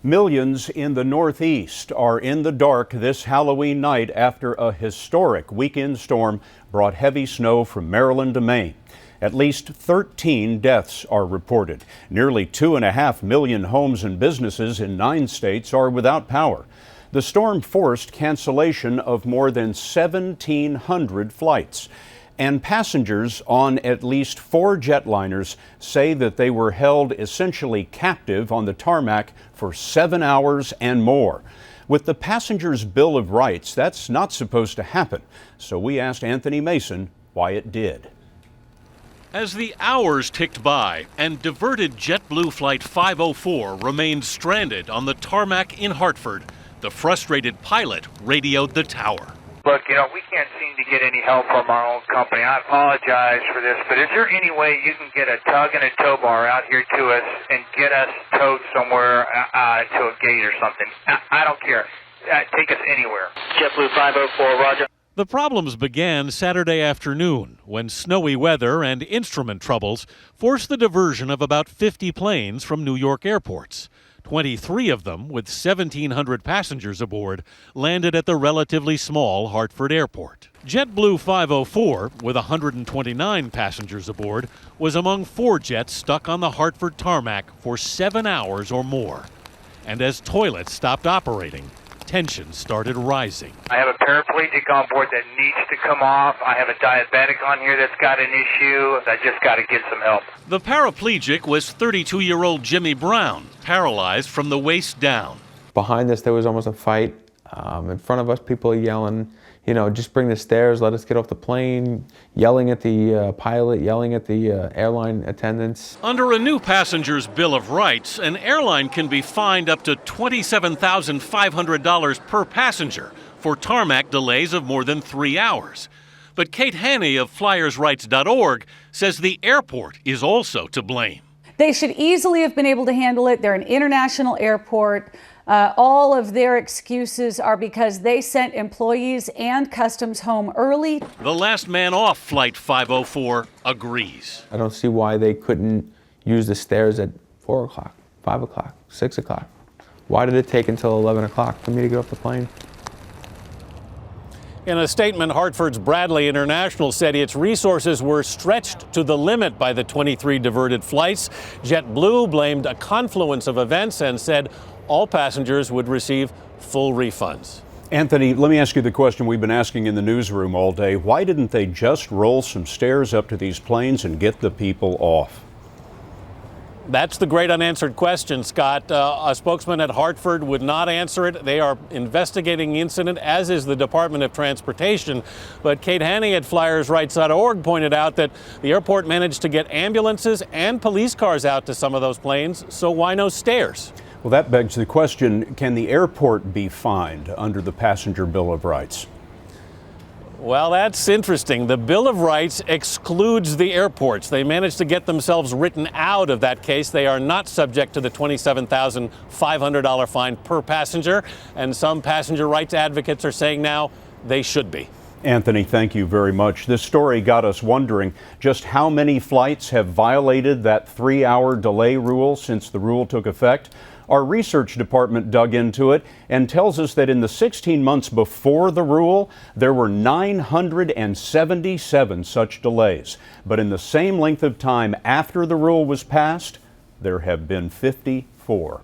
Millions in the Northeast are in the dark this Halloween night after a historic weekend storm brought heavy snow from Maryland to Maine. At least 13 deaths are reported. Nearly 2.5 million homes and businesses in 9 states are without power. The storm forced cancellation of more than 1,700 flights. And passengers on at least 4 jetliners say that they were held essentially captive on the tarmac for 7 hours and more. With the passenger's Bill of Rights, that's not supposed to happen. So we asked Anthony Mason why it did. As the hours ticked by and diverted JetBlue Flight 504 remained stranded on the tarmac in Hartford, the frustrated pilot radioed the tower. Look, we can't seem to get any help from our own company. I apologize for this, but is there any way you can get a tug and a tow bar out here to us and get us towed somewhere to a gate or something? I don't care. Take us anywhere. JetBlue 504, roger. The problems began Saturday afternoon when snowy weather and instrument troubles forced the diversion of about 50 planes from New York airports. 23 of them, with 1,700 passengers aboard, landed at the relatively small Hartford airport. JetBlue 504, with 129 passengers aboard, was among 4 jets stuck on the Hartford tarmac for 7 hours or more. And as toilets stopped operating, tension started rising. I have a paraplegic on board that needs to come off. I have a diabetic on here that's got an issue. I just got to get some help. The paraplegic was 32-year-old Jimmy Brown, paralyzed from the waist down. Behind us, there was almost a fight. In front of us, people are yelling, just bring the stairs, let us get off the plane, yelling at the pilot, yelling at the airline attendants. Under a new passenger's Bill of Rights, an airline can be fined up to $27,500 per passenger for tarmac delays of more than 3 hours. But Kate Haney of FlyersRights.org says the airport is also to blame. They should easily have been able to handle it. They're an international airport. All of their excuses are because they sent employees and customs home early. The last man off Flight 504 agrees. I don't see why they couldn't use the stairs at 4 o'clock, 5 o'clock, 6 o'clock. Why did it take until 11 o'clock for me to get off the plane? In a statement, Hartford's Bradley International said its resources were stretched to the limit by the 23 diverted flights. JetBlue blamed a confluence of events and said all passengers would receive full refunds. Anthony, let me ask you the question we've been asking in the newsroom all day. Why didn't they just roll some stairs up to these planes and get the people off? That's the great unanswered question, Scott. A spokesman at Hartford would not answer it. They are investigating the incident, as is the Department of Transportation. But Kate Haney at FlyersRights.org pointed out that the airport managed to get ambulances and police cars out to some of those planes, so why no stairs? Well, that begs the question, can the airport be fined under the Passenger Bill of Rights? Well, that's interesting. The Bill of Rights excludes the airports. They managed to get themselves written out of that case. They are not subject to the $27,500 fine per passenger, and some passenger rights advocates are saying now they should be. Anthony, thank you very much. This story got us wondering just how many flights have violated that 3-hour delay rule since the rule took effect. Our research department dug into it and tells us that in the 16 months before the rule, there were 977 such delays. But in the same length of time after the rule was passed, there have been 54.